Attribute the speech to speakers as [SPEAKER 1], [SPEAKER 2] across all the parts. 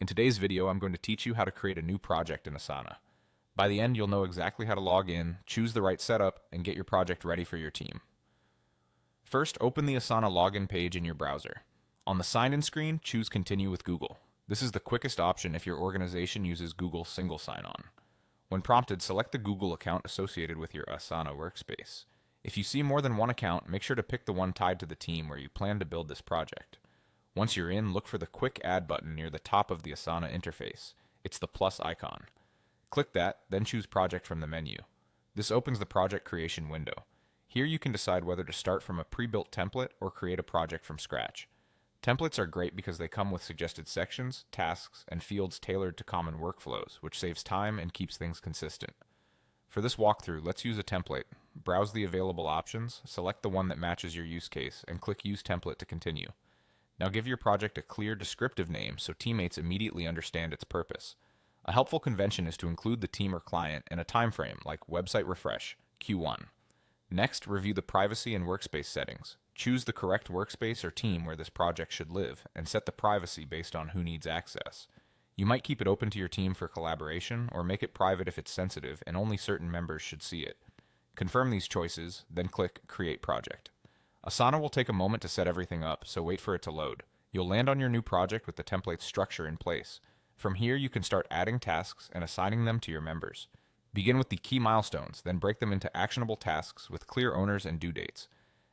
[SPEAKER 1] In today's video, I'm going to teach you how to create a new project in Asana. By the end, you'll know exactly how to log in, choose the right setup, and get your project ready for your team. First, open the Asana login page in your browser. On the sign-in screen, choose Continue with Google. This is the quickest option if your organization uses Google Single Sign-On. When prompted, select the Google account associated with your Asana workspace. If you see more than one account, make sure to pick the one tied to the team where you plan to build this project. Once you're in, look for the Quick Add button near the top of the Asana interface. It's the plus icon. Click that, then choose Project from the menu. This opens the project creation window. Here you can decide whether to start from a pre-built template or create a project from scratch. Templates are great because they come with suggested sections, tasks, and fields tailored to common workflows, which saves time and keeps things consistent. For this walkthrough, let's use a template. Browse the available options, select the one that matches your use case, and click Use Template to continue. Now give your project a clear, descriptive name so teammates immediately understand its purpose. A helpful convention is to include the team or client and a time frame, like Website Refresh, Q1. Next, review the privacy and workspace settings. Choose the correct workspace or team where this project should live, and set the privacy based on who needs access. You might keep it open to your team for collaboration, or make it private if it's sensitive and only certain members should see it. Confirm these choices, then click Create Project. Asana will take a moment to set everything up, so wait for it to load. You'll land on your new project with the template's structure in place. From here, you can start adding tasks and assigning them to your members. Begin with the key milestones, then break them into actionable tasks with clear owners and due dates.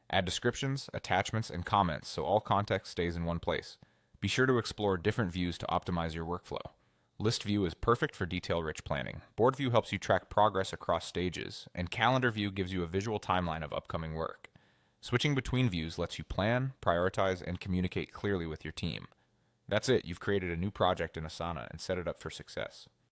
[SPEAKER 1] Add descriptions, attachments, and comments so all context stays in one place. Be sure to explore different views to optimize your workflow. List view is perfect for detail-rich planning. Board view helps you track progress across stages, and calendar view gives you a visual timeline of upcoming work. Switching between views lets you plan, prioritize, and communicate clearly with your team. That's it, you've created a new project in Asana and set it up for success.